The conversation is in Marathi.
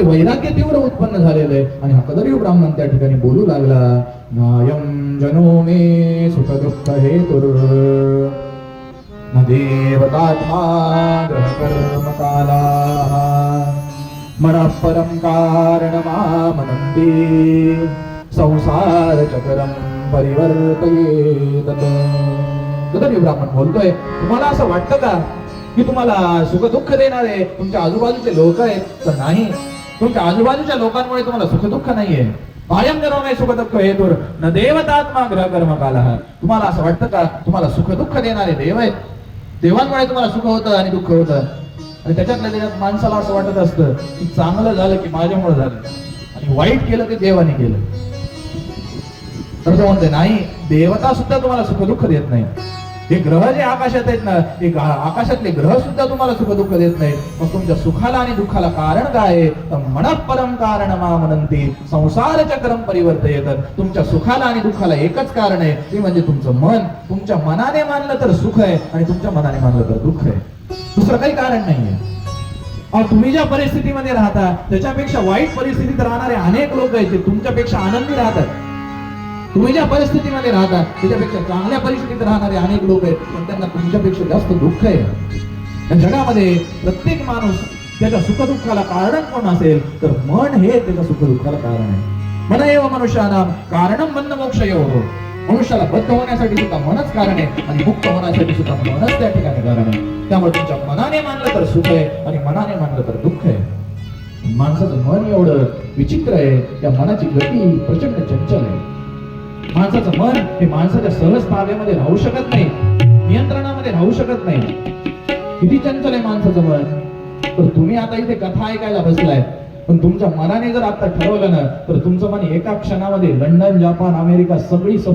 वैराग्य तीव्र उत्पन्न झालेलं आहे. आणि हा कदरीय ब्राह्मण त्या ठिकाणी बोलू लागला, नायं जनो मे सुख दुःख हेतुर न देवतात्मा ग्रह कर्म काला मन परम कारणमामनन्ति संसार चक्रम परिवर्तयेत. कदरीय ब्राह्मण बोलतोय, तुम्हाला असं वाटतं का की तुम्हाला सुख दुःख देणारे तुमच्या आजूबाजूचे लोक आहेत? तर नाही, तुमच्या आजूबाजूच्या लोकांमुळे तुम्हाला सुख दुःख नाहीये. कायम जन्मे सुख दुःख हेतुर न देवतात्मा ग्रह कर्म कालः. तुम्हाला असं वाटतं का तुम्हाला सुख दुःख देणारे देव आहेत? देवांमुळे तुम्हाला सुख होतं आणि दुःख होतं. आणि त्याच्यातल्या त्याच्यात माणसाला असं वाटत असतं की चांगलं झालं की माझ्यामुळे झालं आणि वाईट केलं ते देवाने केलं. तर तो म्हणते नाही, देवता सुद्धा तुम्हाला सुख दुःख देत नाही. हे ग्रह जे आकाशात आहेत ना, हे आकाशातले ग्रह सुद्धा तुम्हाला सुख दुःख देत नाहीत. मग तुमच्या सुखाला आणि दुःखाला कारण काय आहे? तर मनः परम कारणमामनन्ति संसार चक्रम परिवर्तयेत. तुमच्या सुखाला आणि दुःखाला एकच कारण आहे, ते म्हणजे तुमचं मन. तुमच्या मनाने मानलं तर सुख आहे आणि तुमच्या मनाने मानलं तर दुःख आहे. दुसरं काही कारण नाहीये. तुम्ही ज्या परिस्थितीमध्ये राहता त्याच्यापेक्षा वाईट परिस्थितीत राहणारे अनेक लोक आहेत, ते तुमच्यापेक्षा आनंदी राहतात. तुम्ही ज्या परिस्थितीमध्ये राहता त्याच्यापेक्षा चांगल्या परिस्थितीत राहणारे अनेक लोक आहेत, पण त्यांना तुमच्यापेक्षा जास्त दुःख आहे. या जगामध्ये प्रत्येक माणूस त्याच्या सुखदुःखाला कारण कोण असेल तर मन हे त्याच्या सुखदुःखाला कारण आहे. मन एव मनुष्यानां कारणं बंध मोक्षयोः. मनुष्याला बद्ध होण्यासाठी सुद्धा मनच कारण आहे आणि मुक्त होण्यासाठी सुद्धा मनच त्या ठिकाणी कारण आहे. त्यामुळे तुमच्या मनाने मानलं तर सुख आहे आणि मनाने मानलं तर दुःख आहे. माणसाचं मन एवढं विचित्र आहे, त्या मनाची गती प्रचंड चंचल आहे. माणसाचं मन हे माणसाच्या सहज ताब्यामध्ये राहू शकत नाही, नियंत्रणामध्ये राहू शकत नाही. किती चंचल आहे माणसाचं मन. तर तुम्ही आता इथे कथा ऐकायला बसलाय, पण तुमच्या मनाने जर आता ठरवलं ना तर तुमचं मन एका क्षणामध्ये लंडन, जपान, अमेरिका सगळी